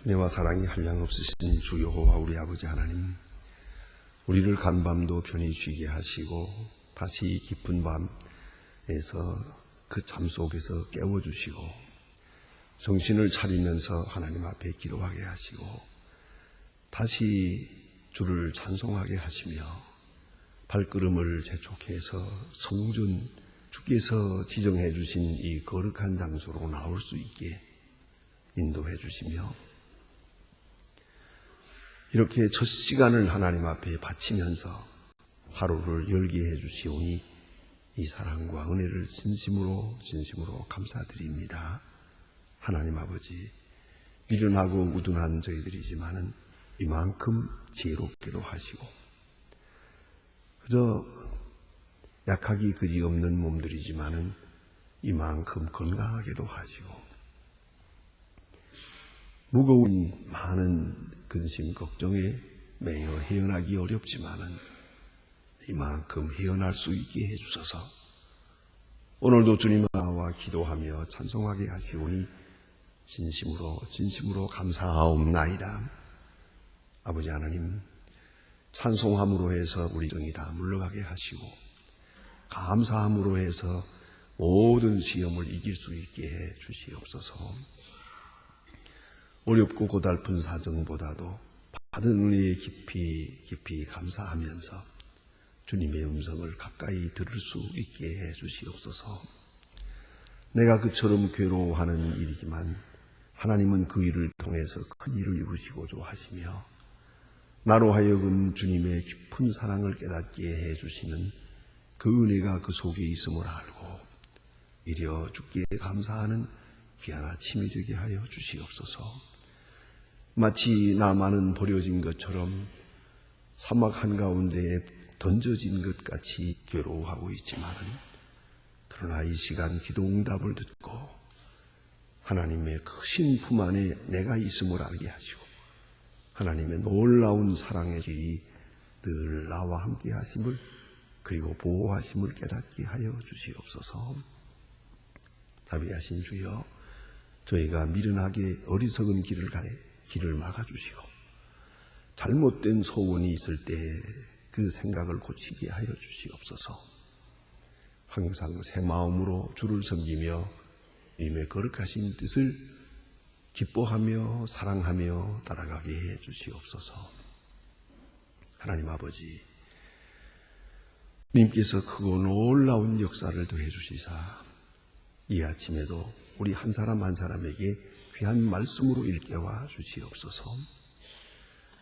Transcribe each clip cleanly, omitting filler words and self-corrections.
은혜와 사랑이 한량없으신 주 여호와 우리 아버지 하나님, 우리를 간밤도 편히 쉬게 하시고 다시 깊은 밤에서 그 잠 속에서 깨워주시고 정신을 차리면서 하나님 앞에 기도하게 하시고 다시 주를 찬송하게 하시며 발걸음을 재촉해서 성전 주께서 지정해 주신 이 거룩한 장소로 나올 수 있게 인도해 주시며 이렇게 첫 시간을 하나님 앞에 바치면서 하루를 열게 해 주시오니 이 사랑과 은혜를 진심으로 감사드립니다. 하나님 아버지, 미련하고 우둔한 저희들이지만은 이만큼 지혜롭게도 하시고 그저 약하기 그지없는 몸들이지만은 이만큼 건강하게도 하시고 무거운 많은 근심 걱정에 매여 헤어나기 어렵지만은 이만큼 헤어날 수 있게 해주셔서 오늘도 주님 나와 기도하며 찬송하게 하시오니 진심으로 감사하옵나이다. 아버지 하나님, 찬송함으로 해서 우리 정이 다 물러가게 하시고 감사함으로 해서 모든 시험을 이길 수 있게 해 주시옵소서. 어렵고 고달픈 사정보다도 받은 은혜에 깊이 감사하면서 주님의 음성을 가까이 들을 수 있게 해 주시옵소서. 내가 그처럼 괴로워하는 일이지만 하나님은 그 일을 통해서 큰 일을 이루시고자 하시며 나로 하여금 주님의 깊은 사랑을 깨닫게 해 주시는 그 은혜가 그 속에 있음을 알고 이려 주께 감사하는 귀한 아침이 되게 하여 주시옵소서. 마치 나만은 버려진 것처럼 사막 한가운데에 던져진 것 같이 괴로워하고 있지만은 그러나 이 시간 기도 응답을 듣고 하나님의 크신 품 안에 내가 있음을 알게 하시고 하나님의 놀라운 사랑의 길이 늘 나와 함께 하심을 그리고 보호하심을 깨닫게 하여 주시옵소서. 자비하신 주여, 저희가 미련하게 어리석은 길을 막아주시고 잘못된 소원이 있을 때 그 생각을 고치게 하여 주시옵소서. 항상 새 마음으로 주를 섬기며 주님의 거룩하신 뜻을 기뻐하며 사랑하며 따라가게 해 주시옵소서. 하나님 아버지, 주님께서 크고 놀라운 역사를 더해 주시사 이 아침에도 우리 한 사람 한 사람에게 귀한 말씀으로 일깨워 주시옵소서.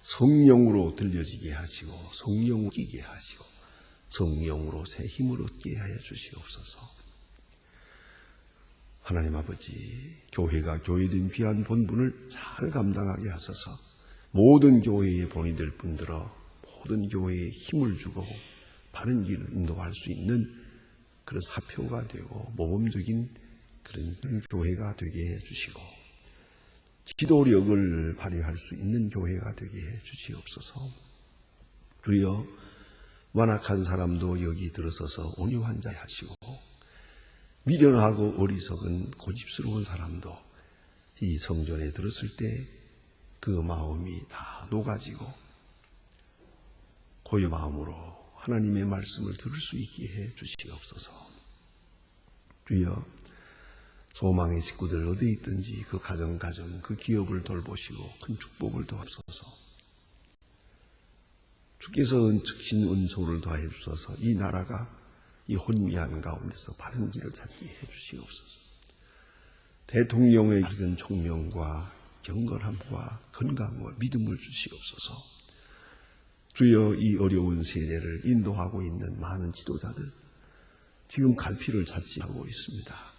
성령으로 들려지게 하시고 성령으로 끼게 하시고 성령으로 새 힘을 얻게 하여 주시옵소서. 하나님 아버지, 교회가 교회된 귀한 본분을 잘 감당하게 하소서. 모든 교회의 본이 될 뿐더러 모든 교회에 힘을 주고 바른 길을 인도할 수 있는 그런 사표가 되고 모범적인 그런 교회가 되게 해주시고 기도력을 발휘할 수 있는 교회가 되게 해주시옵소서. 주여, 완악한 사람도 여기 들어서서 온유한 자 하시고 미련하고 어리석은 고집스러운 사람도 이 성전에 들었을 때 그 마음이 다 녹아지고 고요 마음으로 하나님의 말씀을 들을 수 있게 해 주시옵소서. 주여, 소망의 식구들 어디 있든지 그 가정 그 기업을 돌보시고 큰 축복을 더하소서. 주께서 은측신 은소를 더해 주셔서 이 나라가 이 혼미한 가운데서 바른 길을 찾게 해 주시옵소서. 대통령의 밝은 총명과 경건함과 건강과 믿음을 주시옵소서. 주여, 이 어려운 세대를 인도하고 있는 많은 지도자들 지금 갈피를 찾지 하고 있습니다.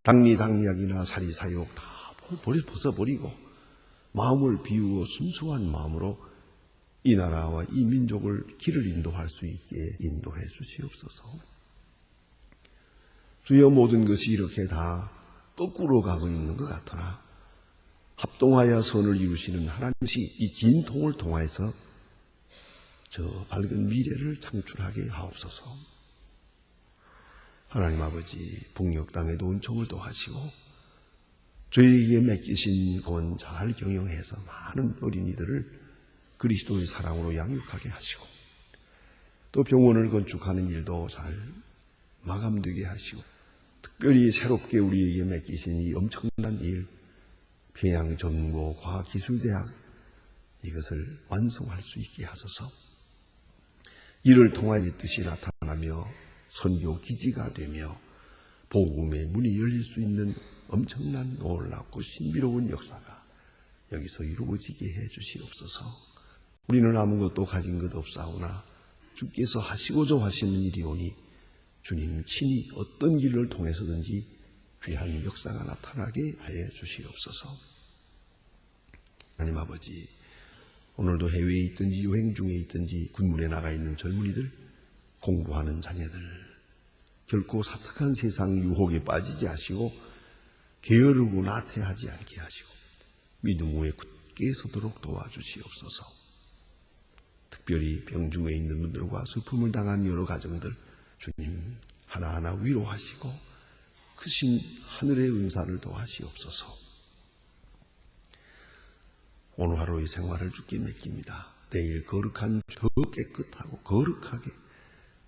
당리당략이나 사리사욕 다 벗어버리고 마음을 비우고 순수한 마음으로 이 나라와 이 민족을 길을 인도할 수 있게 인도해 주시옵소서. 주여, 모든 것이 이렇게 다 거꾸로 가고 있는 것 같으나 합동하여 선을 이루시는 하나님이 이 진통을 통해서 저 밝은 미래를 창출하게 하옵소서. 하나님 아버지, 북녘 땅에도 은총을 더하시고 저에게 맡기신 건 잘 경영해서 많은 어린이들을 그리스도의 사랑으로 양육하게 하시고, 또 병원을 건축하는 일도 잘 마감되게 하시고, 특별히 새롭게 우리에게 맡기신 이 엄청난 일, 평양정보과학기술대학, 이것을 완성할 수 있게 하소서. 이를 통하여 뜻이 나타나며 선교 기지가 되며 복음의 문이 열릴 수 있는 엄청난 놀랍고 신비로운 역사가 여기서 이루어지게 해 주시옵소서. 우리는 아무것도 가진 것 없사오나 주께서 하시고자 하시는 일이오니 주님 친히 어떤 길을 통해서든지 귀한 역사가 나타나게 하여 주시옵소서. 하나님 아버지, 오늘도 해외에 있든지 여행 중에 있든지 군문에 나가 있는 젊은이들, 공부하는 자녀들, 결코 사특한 세상 유혹에 빠지지 하시고 게으르고 나태하지 않게 하시고 믿음 위에 굳게 서도록 도와주시옵소서. 특별히 병중에 있는 분들과 슬픔을 당한 여러 가정들, 주님 하나하나 위로하시고 크신 하늘의 은사를 더하시옵소서. 오늘 하루의 생활을 주께 맡깁니다. 내일 거룩한, 더 깨끗하고 거룩하게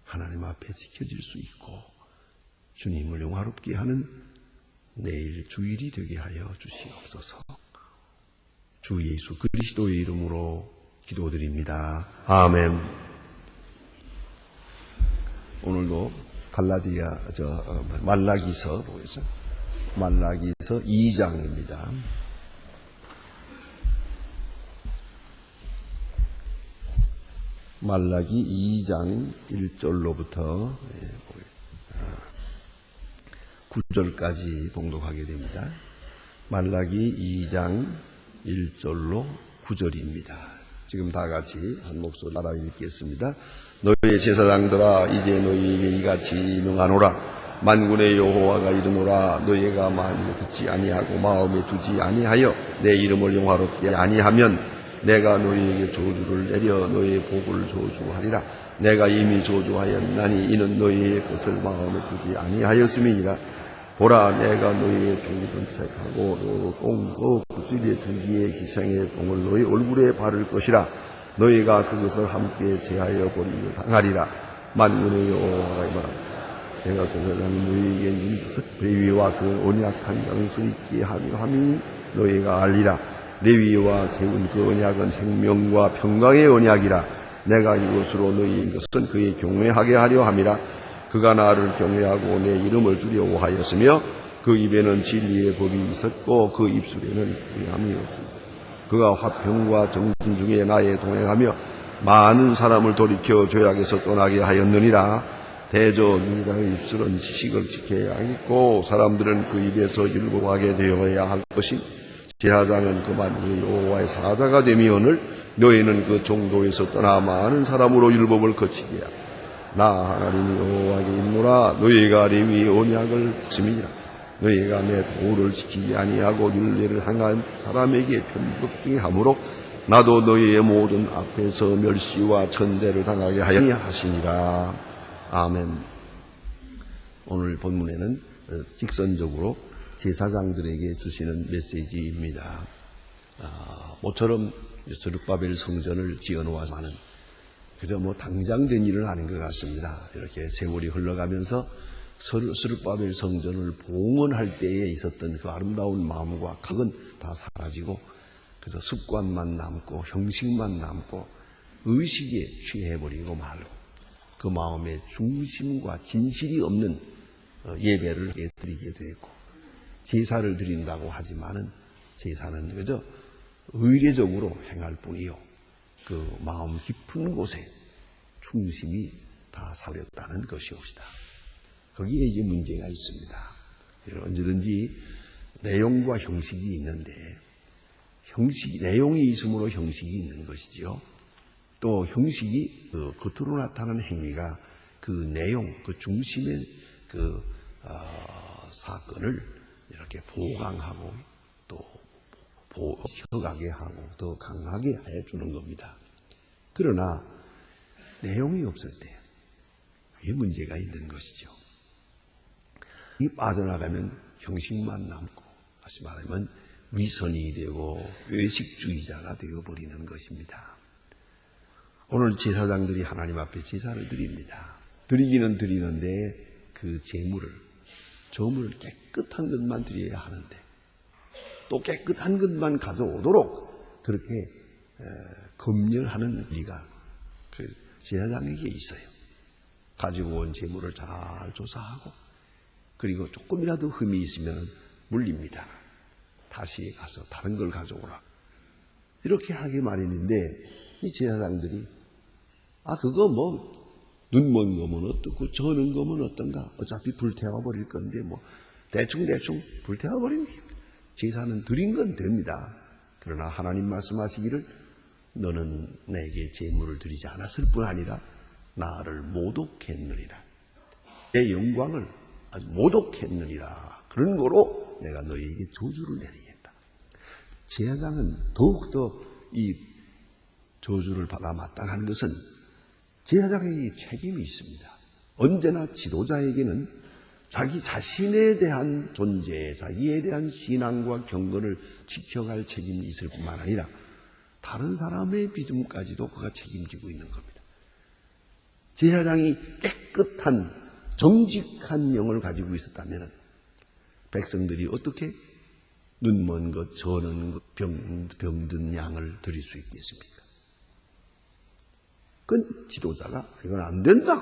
하나님 앞에 지켜질 수 있고 주님을 영화롭게 하는 내일 주일이 되게 하여 주시옵소서. 주 예수 그리스도의 이름으로 기도드립니다. 아멘. 오늘도 말라기서 보겠습니다. 말라기서 2장입니다. 말라기 2장 1절로부터 9절까지 봉독하게 됩니다. 말라기 2장 1절로 9절입니다. 지금 다 같이 한 목소리 따라 읽겠습니다. 너희의 제사장들아, 이제 너희에게 이같이 명하노라. 만군의 여호와가 이르노라. 너희가 만일 듣지 아니하고 마음에 두지 아니하여 내 이름을 영화롭게 아니하면 내가 너희에게 저주를 내려 너희의 복을 저주하리라. 내가 이미 저주하였나니 이는 너희의 것을 마음에 두지 아니하였음이니라. 보라, 내가 너희의 종이던 색하고 똥 구슬의 들기의 희생의 똥을 너희 얼굴에 바를 것이라. 너희가 그것을 함께 제하여 버리고 당하리라. 만군의 여호와가 이르노라. 내가 소설하는 너희에게 윤석 레위와 그 언약한 양수 있게 하며 함이 너희가 알리라. 레위와 세운 그 언약은 생명과 평강의 언약이라. 내가 이것으로 너희 것은 그의 경외하게 하려 함이라. 그가 나를 경외하고 내 이름을 두려워하였으며 그 입에는 진리의 법이 있었고 그 입술에는 불의함이 없습니다. 그가 화평과 정신 중에 나에 동행하며 많은 사람을 돌이켜 죄악에서 떠나게 하였느니라. 대저 누이다의 입술은 지식을 지켜야 하겠고 사람들은 그 입에서 율법하게 되어야 할 것이, 제사장은 그만 우리 여호와의 사자가 되미오늘 너희는 그 정도에서 떠나 많은 사람으로 율법을 거치게 하라. 나 하나님 여호와께 있노라. 너희가 레위의 언약을 지키리라. 너희가 내 도를 지키지 아니하고 율례를 행한 사람에게 편법하게 하므로 나도 너희의 모든 앞에서 멸시와 천대를 당하게 하여 하시니라. 아멘. 오늘 본문에는 직선적으로 제사장들에게 주시는 메시지입니다. 모처럼 스룹바벨 성전을 지어놓아서는 그저 당장 된 일은 아닌 것 같습니다. 이렇게 세월이 흘러가면서 스룹바벨 성전을 봉헌할 때에 있었던 그 아름다운 마음과 그건 다 사라지고 그래서 습관만 남고 형식만 남고 의식에 취해버리고 말고 그 마음의 중심과 진실이 없는 예배를 드리게 되고, 제사를 드린다고 하지만은 제사는 그저 의례적으로 행할 뿐이요, 그 마음 깊은 곳에 중심이 다 사렸다는 것이옵시다. 거기에 이제 문제가 있습니다. 언제든지 내용과 형식이 있는데 내용이 있으므로 형식이 있는 것이지요. 또 형식이 겉으로 나타나는 행위가 그 내용, 그 중심의 사건을 이렇게 보강하고 또 혀가게 하고 더 강하게 해주는 겁니다. 그러나 내용이 없을 때 그게 문제가 있는 것이죠. 이 빠져나가면 형식만 남고 다시 말하면 위선이 되고 외식주의자가 되어버리는 것입니다. 오늘 제사장들이 하나님 앞에 제사를 드립니다. 드리기는 드리는데 그 저물을 깨끗한 것만 드려야 하는데 또 깨끗한 것만 가져오도록 그렇게 검열하는 리가 그 제사장에게 있어요. 가지고 온 제물을 잘 조사하고 그리고 조금이라도 흠이 있으면 물립니다. 다시 가서 다른 걸 가져오라. 이렇게 하게 마련인데 이 제사장들이 그거 뭐 눈 먼 거면 어떻고 저는 거면 어떤가 어차피 불태워버릴 건데 뭐 대충 불태워버린 게 제사는 드린 건 됩니다. 그러나 하나님 말씀하시기를 너는 내게 제물을 드리지 않았을 뿐 아니라 나를 모독했느니라. 내 영광을 아주 모독했느니라. 그런 거로 내가 너희에게 저주를 내리겠다. 제사장은 더욱더 이 저주를 받아 마땅한 것은 제사장에게 책임이 있습니다. 언제나 지도자에게는 자기 자신에 대한 존재, 자기에 대한 신앙과 경건을 지켜갈 책임이 있을 뿐만 아니라 다른 사람의 믿음까지도 그가 책임지고 있는 겁니다. 제사장이 깨끗한 정직한 영을 가지고 있었다면 백성들이 어떻게 눈먼 것, 저는 것, 병든 양을 드릴 수 있겠습니까? 그건 지도자가 이건 안 된다.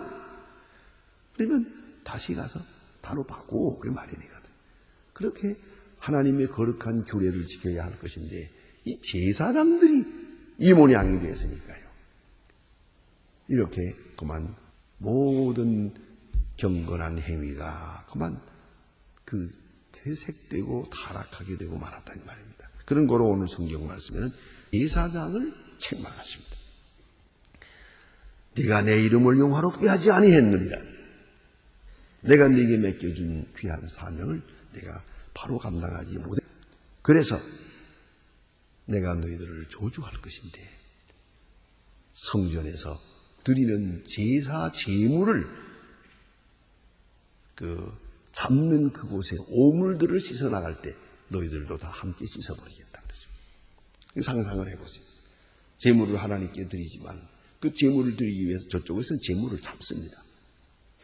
그러면 다시 가서 바로 바꾸고 마련이거든. 그렇게 하나님의 거룩한 규례를 지켜야 할 것인데 이 제사장들이 이 모양이 되었으니까요. 이렇게 그만 모든 경건한 행위가 그만 그 퇴색되고 타락하게 되고 말았다는 말입니다. 그런 거로 오늘 성경 말씀에는 제사장을 책망하십니다. 네가 내 이름을 영화롭게 하지 아니했느니라. 내가 네게 맡겨준 귀한 사명을 내가 바로 감당하지 못해. 그래서 내가 너희들을 저주할 것인데 성전에서 드리는 제사 제물을 잡는 그곳에 오물들을 씻어 나갈 때 너희들도 다 함께 씻어버리겠다 그러죠. 상상을 해보세요. 제물을 하나님께 드리지만 그 제물을 드리기 위해서 저쪽에서는 제물을 잡습니다.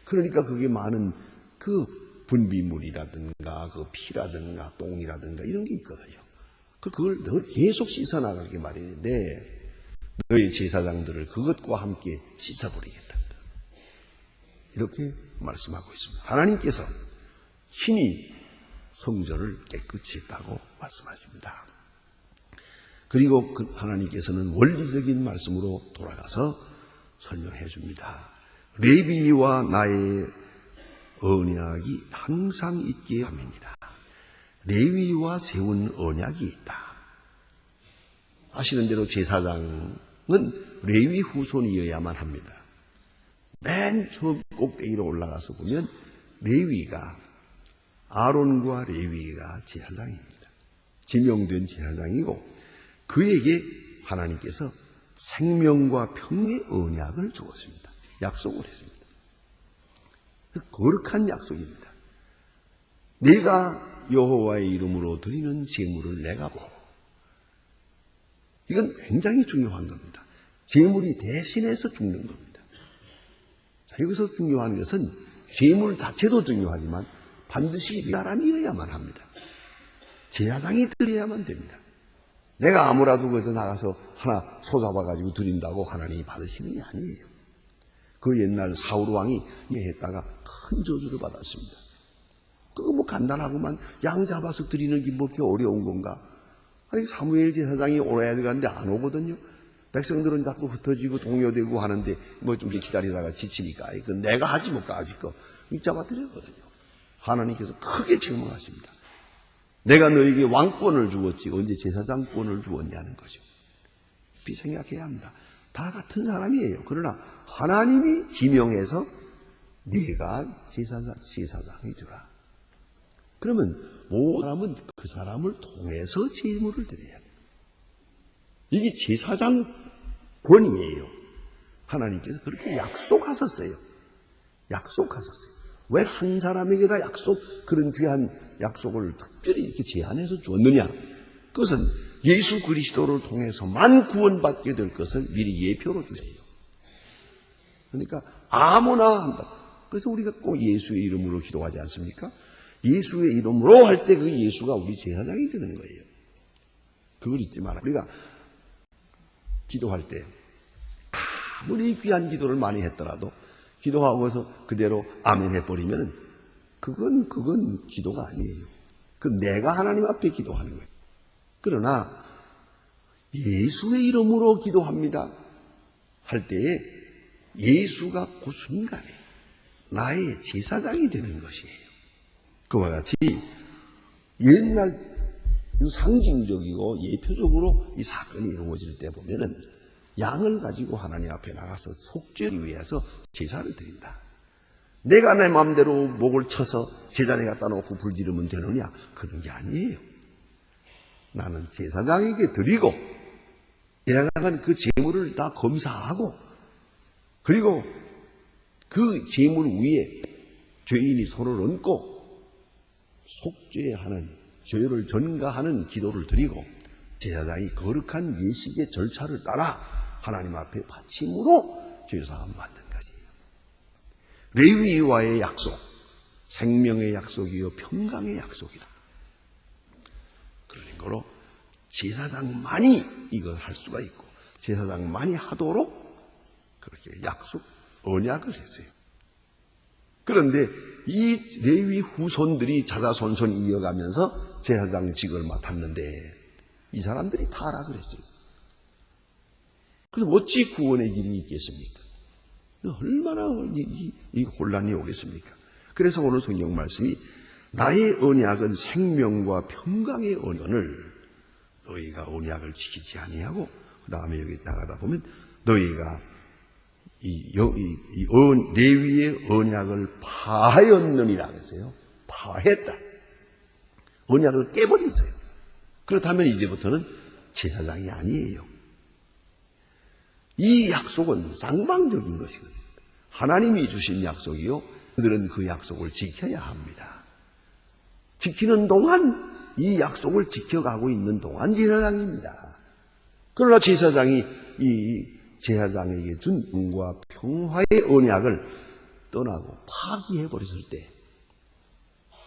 그러니까 그게 많은 그 분비물이라든가 그 피라든가 똥이라든가 이런 게 있거든요. 그걸 늘 계속 씻어 나가게 마련인데 너희 제사장들을 그것과 함께 씻어버리겠다. 이렇게 말씀하고 있습니다. 하나님께서 신이 성전을 깨끗이 했다고 말씀하십니다. 그리고 하나님께서는 원리적인 말씀으로 돌아가서 설명해 줍니다. 레위와 나의 언약이 항상 있게 함이니라. 레위와 세운 언약이 있다. 아시는 대로 제사장은 레위 후손이어야만 합니다. 맨 처음 꼭대기로 올라가서 보면 레위가 아론과 레위가 제사장입니다. 지명된 제사장이고 그에게 하나님께서 생명과 평의 언약을 주었습니다. 약속을 했습니다. 거룩한 약속입니다. 내가 여호와의 이름으로 드리는 제물을 내가 보고 이건 굉장히 중요한 겁니다. 제물이 대신해서 죽는 겁니다. 자, 여기서 중요한 것은 제물 자체도 중요하지만 반드시 사람이어야만 합니다. 제사장이 드려야만 됩니다. 내가 아무라도 거기서 나가서 하나 소잡아가지고 드린다고 하나님이 받으시는 게 아니에요. 그 옛날 사울 왕이 했다가 큰 저주를 받았습니다. 그거 뭐 간단하고만 양 잡아서 드리는 게 뭐 그렇게 어려운 건가? 아니 사무엘 제사장이 오라야 되는데 안 오거든요. 백성들은 자꾸 흩어지고 동요되고 하는데 뭐 좀 기다리다가 지치니까 이거 내가 하지 못 가지 거 잡아드렸거든요. 하나님께서 크게 책망하십니다. 내가 너에게 왕권을 주었지 언제 제사장권을 주었냐는 거죠. 생각해야 합니다. 다 같은 사람이에요. 그러나 하나님이 지명해서 네가 제사장이 되라. 그러면 모든 사람은 그 사람을 통해서 제물을 드려야 돼요. 이게 제사장 권위예요. 하나님께서 그렇게 약속하셨어요. 왜 한 사람에게다 그런 귀한 약속을 특별히 이렇게 제안해서 주었느냐? 그것은 예수 그리스도를 통해서만 구원받게 될 것을 미리 예표로 주세요. 그러니까 아무나 한다. 그래서 우리가 꼭 예수의 이름으로 기도하지 않습니까? 예수의 이름으로 할 때 그 예수가 우리 제사장이 되는 거예요. 그걸 잊지 마라. 우리가 기도할 때 아무리 귀한 기도를 많이 했더라도 기도하고서 그대로 아멘 해버리면 그건 기도가 아니에요. 그 내가 하나님 앞에 기도하는 거예요. 그러나 예수의 이름으로 기도합니다 할 때에 예수가 그 순간에 나의 제사장이 되는 것이에요. 그와 같이 옛날 상징적이고 예표적으로 이 사건이 이루어질 때 보면은 양을 가지고 하나님 앞에 나가서 속죄를 위해서 제사를 드린다. 내가 내 마음대로 목을 쳐서 제단에 갖다 놓고 불지르면 되느냐? 그런 게 아니에요. 나는 제사장에게 드리고 제사장은 그 제물을 다 검사하고 그리고 그 제물 위에 죄인이 손을 얹고 속죄하는 죄를 전가하는 기도를 드리고 제사장이 거룩한 예식의 절차를 따라 하나님 앞에 바침으로 죄사함 받는 것이에요. 레위와의 약속, 생명의 약속이요 평강의 약속이다. 그러는 거로 제사장만이 이걸 할 수가 있고 제사장만이 하도록 그렇게 약속, 언약을 했어요. 그런데 이 레위 후손들이 자자손손 이어가면서 제사장직을 맡았는데 이 사람들이 타락을 했어요. 그럼 어찌 구원의 길이 있겠습니까? 얼마나 이 혼란이 오겠습니까? 그래서 오늘 성경 말씀이 나의 언약은 생명과 평강의 언약을 너희가 언약을 지키지 아니하고 그 다음에 여기 나가다 보면 너희가 레위의 언약을 파하였느니라 그랬어요. 파했다. 언약을 깨버렸어요. 그렇다면 이제부터는 제사장이 아니에요. 이 약속은 쌍방적인 것이거든요. 하나님이 주신 약속이요. 그들은 그 약속을 지켜야 합니다. 지키는 동안 이 약속을 지켜가고 있는 동안 제사장입니다. 그러나 제사장이 이 제사장에게 준 은과 평화의 언약을 떠나고 파기해버렸을 때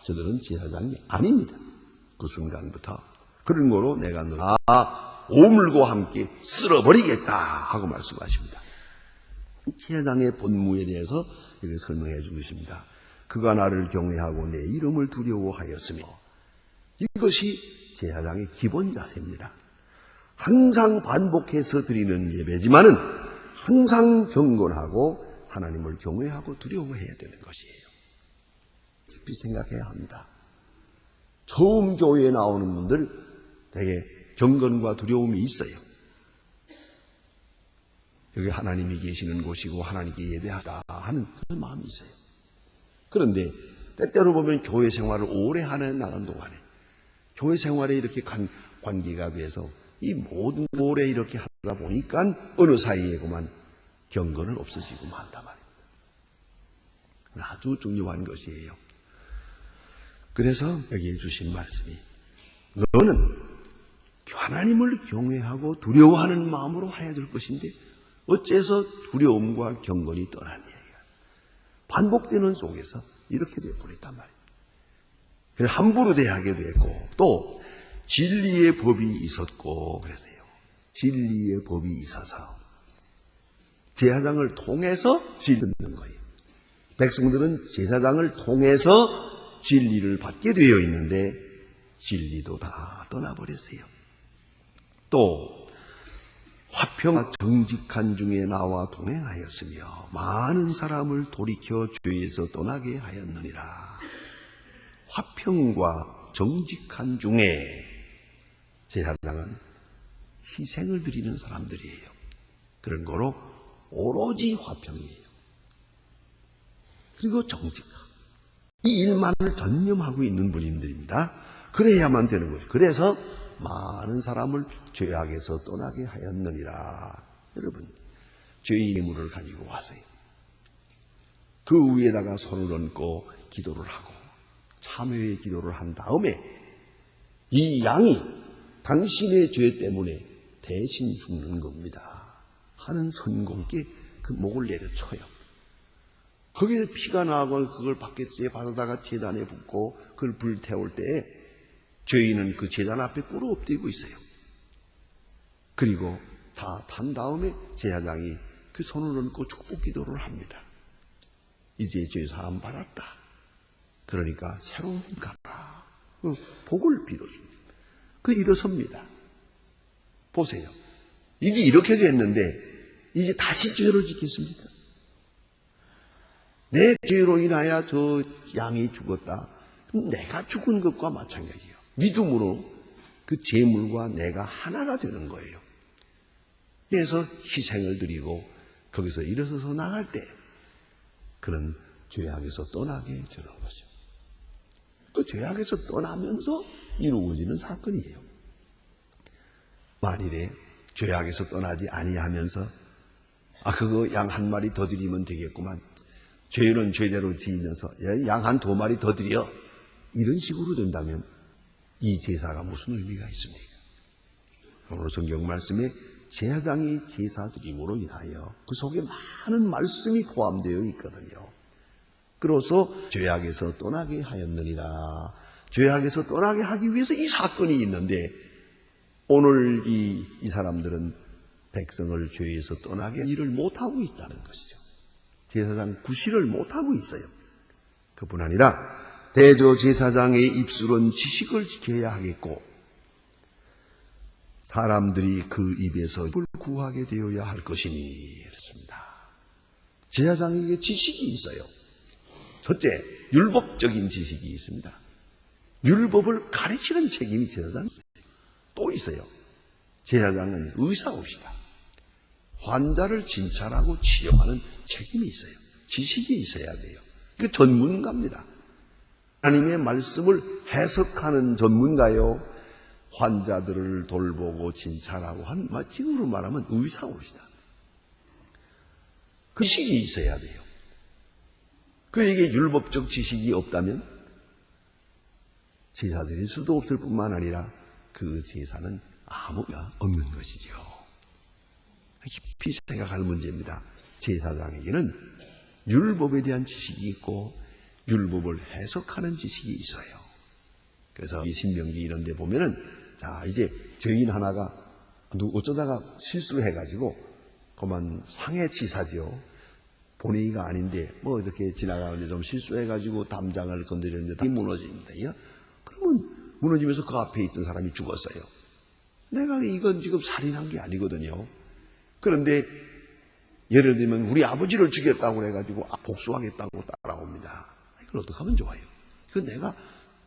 저들은 제사장이 아닙니다. 그 순간부터 그런 거로 내가 너 오물과 함께 쓸어버리겠다 하고 말씀하십니다. 제사장의 본무에 대해서 여기 설명해 주고 있습니다. 그가 나를 경외하고 내 이름을 두려워하였으며 이것이 제사장의 기본 자세입니다. 항상 반복해서 드리는 예배지만은 항상 경건하고 하나님을 경외하고 두려워해야 되는 것이에요. 깊이 생각해야 합니다. 처음 교회에 나오는 분들 되게 경건과 두려움이 있어요. 여기 하나님이 계시는 곳이고 하나님께 예배하다 하는 그런 마음이 있어요. 그런데 때때로 보면 교회 생활을 오래 하는 나간 동안에 교회 생활에 이렇게 관계가 돼서 이 모든 오래 이렇게 하다 보니까 어느 사이에 그만 경건은 없어지고 만다 말입니다. 아주 중요한 것이에요. 그래서 여기에 주신 말씀이 너는 하나님을 경외하고 두려워하는 마음으로 해야 될 것인데 어째서 두려움과 경건이 떠나냐. 반복되는 속에서 이렇게 되어버렸단 말입니다. 그래서 함부로 대하게 됐고 또 진리의 법이 있었고 그랬어요. 진리의 법이 있어서 제사장을 통해서 진리를 듣는 거예요. 백성들은 제사장을 통해서 진리를 받게 되어 있는데 진리도 다 떠나버렸어요. 또 화평 정직한 중에 나와 동행하였으며 많은 사람을 돌이켜 죄에서 떠나게 하였느니라. 화평과 정직한 중에 제사장은 희생을 드리는 사람들이에요. 그런 거로 오로지 화평이에요. 그리고 정직. 이 일만을 전념하고 있는 분들입니다. 그래야만 되는 거예요. 그래서 많은 사람을 죄악에서 떠나게 하였느니라. 여러분, 죄의 예물을 가지고 와서요. 그 위에다가 손을 얹고 기도를 하고 참회의 기도를 한 다음에 이 양이 당신의 죄 때문에 대신 죽는 겁니다 하는 선고께 그 목을 내려쳐요. 거기서 피가 나고 그걸 바켓에 받아다가 제단에 붓고 그걸 불태울 때에 죄인은 그 제단 앞에 꿇어 엎드리고 있어요. 그리고 다 탄 다음에 제사장이 그 손을 얹고 축복 기도를 합니다. 이제 죄사함 받았다. 그러니까 새로운 가라. 복을 빌어줍니다. 그 일어섭니다. 보세요. 이게 이렇게 됐는데 이제 다시 죄를 짓겠습니까? 내 죄로 인하여 저 양이 죽었다. 내가 죽은 것과 마찬가지예요. 믿음으로 그 재물과 내가 하나가 되는 거예요. 그래서 희생을 드리고 거기서 일어서서 나갈 때 그런 죄악에서 떠나게 되는 거죠. 그 죄악에서 떠나면서 이루어지는 사건이에요. 만일에 죄악에서 떠나지 아니하면서 그거 양 한 마리 더 드리면 되겠구만. 죄는 죄대로 지으면서 양 한 두 마리 더 드려. 이런 식으로 된다면 이 제사가 무슨 의미가 있습니까? 오늘 성경 말씀에 제사장이 제사 드림으로 인하여 그 속에 많은 말씀이 포함되어 있거든요. 그래서 죄악에서 떠나게 하였느니라. 죄악에서 떠나게 하기 위해서 이 사건이 있는데 오늘 이 사람들은 백성을 죄에서 떠나게 일을 못하고 있다는 것이죠. 제사장 구실을 못하고 있어요. 그뿐 아니라 대저제사장의 입술은 지식을 지켜야 하겠고 사람들이 그 입에서 입을 구하게 되어야 할 것이니 그렇습니다. 제사장에게 지식이 있어요. 첫째, 율법적인 지식이 있습니다. 율법을 가르치는 책임이 제사장이 있어요. 또 있어요. 제사장은 의사옵시다. 환자를 진찰하고 치료하는 책임이 있어요. 지식이 있어야 돼요. 그 전문가입니다. 하나님의 말씀을 해석하는 전문가요. 환자들을 돌보고 진찰하고 한 지금으로 말하면 의사옵시다. 그 지식이 있어야 돼요. 그에게 율법적 지식이 없다면 제사 드릴 수도 없을 뿐만 아니라 그 제사는 아무가 없는 것이죠. 깊이 생각할 문제입니다. 제사장에게는 율법에 대한 지식이 있고 율법을 해석하는 지식이 있어요. 그래서 이 신명기 이런 데 보면은 자 이제 죄인 하나가 어쩌다가 실수해가지고 그만 상해치사죠. 본의가 아닌데 뭐 이렇게 지나가는데 좀 실수해가지고 담장을 건드렸는데 다 무너집니다. 그러면 무너지면서 그 앞에 있던 사람이 죽었어요. 내가 이건 지금 살인한 게 아니거든요. 그런데 예를 들면 우리 아버지를 죽였다고 그래가지고 복수하겠다고 따라옵니다. 이걸 어떻게 하면 좋아요? 그건 내가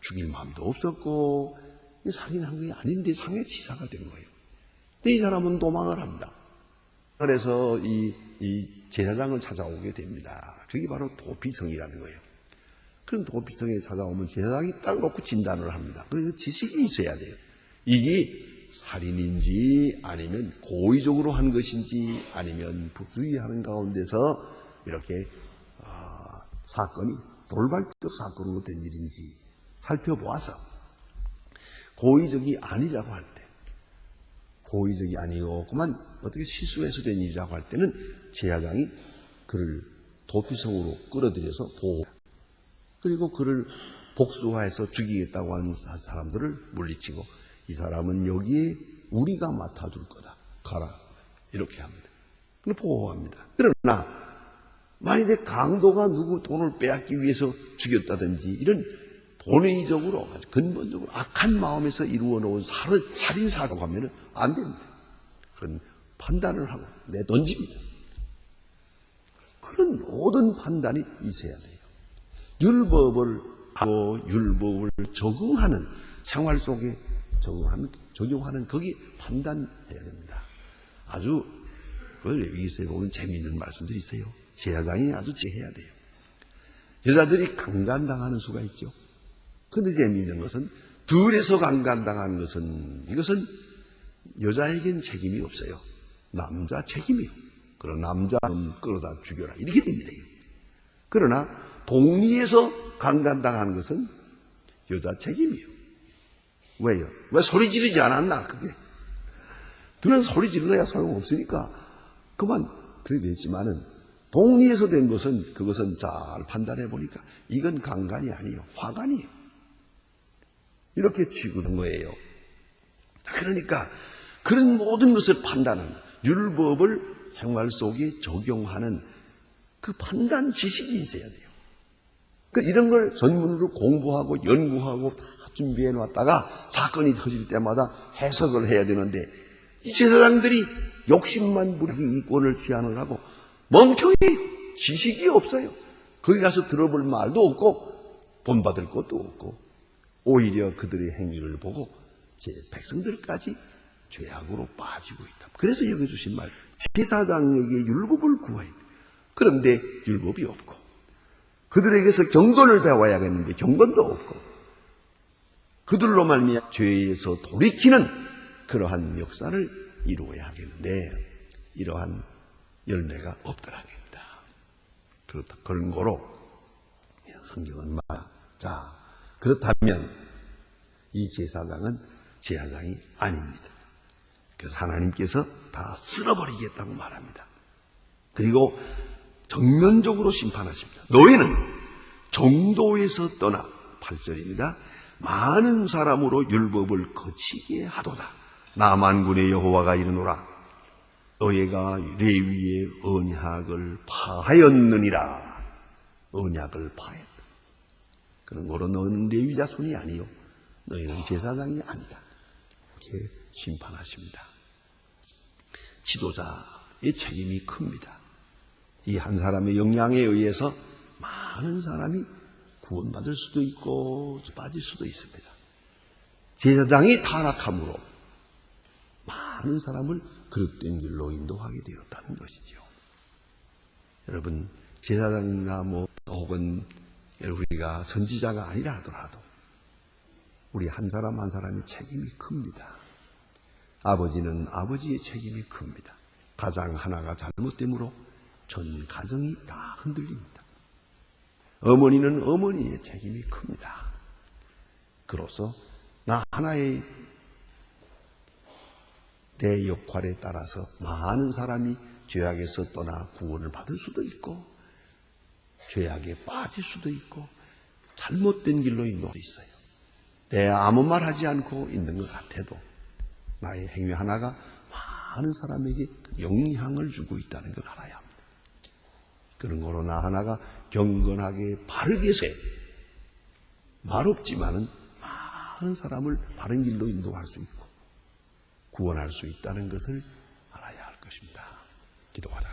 죽일 마음도 없었고 살인한 게 아닌데 상해치사가 된 거예요. 근데 이 사람은 도망을 합니다. 그래서 이 제사장을 찾아오게 됩니다. 그게 바로 도피성이라는 거예요. 그런 도피성에 찾아오면 제사장이 딱 놓고 진단을 합니다. 그래서 지식이 있어야 돼요. 이게 살인인지 아니면 고의적으로 한 것인지 아니면 부주의하는 가운데서 이렇게 사건이 돌발적 사건으로 된 일인지 살펴보아서 고의적이 아니라고 할 때, 고의적이 아니고 그만 어떻게 실수해서 된 일이라고 할 때는 제사장이 그를 도피성으로 끌어들여서 보호, 그리고 그를 복수화해서 죽이겠다고 하는 사람들을 물리치고 이 사람은 여기에 우리가 맡아줄 거다. 가라. 이렇게 합니다. 보호합니다. 그러나 만약에 강도가 누구 돈을 빼앗기 위해서 죽였다든지 이런 본의적으로 근본적으로 악한 마음에서 이루어 놓은 살인사라고 하면 안 됩니다. 그건 판단을 하고 내던집니다. 그런 모든 판단이 있어야 돼요. 율법을 하고 율법을 적용하는 생활 속에 적용하는 거기 판단해야 됩니다. 아주 레위기서에 보면 재미있는 말씀들이 있어요. 제사장이 아주 지혜해야 돼요. 여자들이 강간당하는 수가 있죠. 그런데 재미있는 것은 둘에서 강간당하는 것은 이것은 여자에겐 책임이 없어요. 남자 책임이요. 그럼 남자는 끌어다 죽여라 이렇게 됩니다. 그러나 동리에서 강간당하는 것은 여자 책임이요. 왜요? 왜 소리 지르지 않았나? 그게. 그냥 소리 지르어야 소용없으니까 그만 그래 됐지만은 동리에서 된 것은 그것은 잘 판단해 보니까 이건 강간이 아니에요. 화간이에요. 이렇게 취급한 거예요. 그러니까 그런 모든 것을 판단하는 율법을 생활 속에 적용하는 그 판단 지식이 있어야 돼요. 이런 걸 전문으로 공부하고 연구하고 다 준비해 놨다가 사건이 터질 때마다 해석을 해야 되는데 이 제사장들이 욕심만 부리기 이권을 취하느라고 멍청이 지식이 없어요. 거기 가서 들어볼 말도 없고 본받을 것도 없고 오히려 그들의 행위를 보고 제 백성들까지 죄악으로 빠지고 있다. 그래서 여기 주신 말 제사장에게 율법을 구해야 돼. 그런데 율법이 없고 그들에게서 경건을 배워야겠는데 경건도 없고 그들로 말미암아 죄에서 돌이키는 그러한 역사를 이루어야 하겠는데 이러한 열매가 없더라겠다. 그렇다. 그런 거로 성경은 자 그렇다면 이 제사장은 제사장이 아닙니다. 그래서 하나님께서 다 쓸어버리겠다고 말합니다. 그리고 정면적으로 심판하십니다. 너희는 정도에서 떠나 8절입니다. 많은 사람으로 율법을 거치게 하도다. 나 만군의 여호와가 이르노라. 너희가 레위의 언약을 파하였느니라. 언약을 파했다. 그런 거로 너희는 레위 자손이 아니요. 너희는 제사장이 아니다. 이렇게 심판하십니다. 지도자의 책임이 큽니다. 이 한 사람의 영향에 의해서 많은 사람이 구원받을 수도 있고 빠질 수도 있습니다. 제사장이 타락함으로 많은 사람을 그릇된 길로 인도하게 되었다는 것이죠. 여러분 제사장이나 혹은 우리가 선지자가 아니라 하더라도 우리 한 사람 한 사람의 책임이 큽니다. 아버지는 아버지의 책임이 큽니다. 가장 하나가 잘못됨으로 전 가정이 다 흔들립니다. 어머니는 어머니의 책임이 큽니다. 그로서 나 하나의 내 역할에 따라서 많은 사람이 죄악에서 떠나 구원을 받을 수도 있고 죄악에 빠질 수도 있고 잘못된 길로 인도할 수 있어요. 내 아무 말 하지 않고 있는 것 같아도 나의 행위 하나가 많은 사람에게 영향을 주고 있다는 걸 알아야 합니다. 그런 거로 나 하나가 경건하게 바르게 말 없지만은 많은 사람을 바른 길로 인도할 수 있고 구원할 수 있다는 것을 알아야 할 것입니다. 기도하자.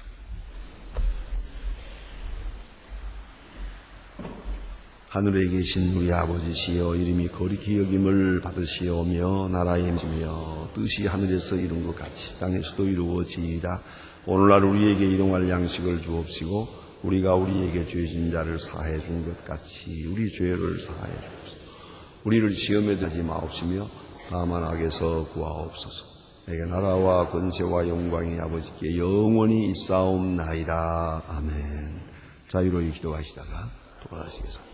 하늘에 계신 우리 아버지시여 이름이 거룩히 여김을 받으시오며 나라의 임시며 뜻이 하늘에서 이룬 것 같이 땅에서도 이루어지이다. 오늘날 우리에게 일용할 양식을 주옵시고 우리가 우리에게 죄진 자를 사해 준 것 같이 우리 죄를 사해 주옵소서. 우리를 시험에 들지 마옵시며 다만 악에서 구하옵소서. 내게 나라와 권세와 영광이 아버지께 영원히 있사옵나이다. 아멘. 자유로이 기도하시다가 돌아가시겠습니다.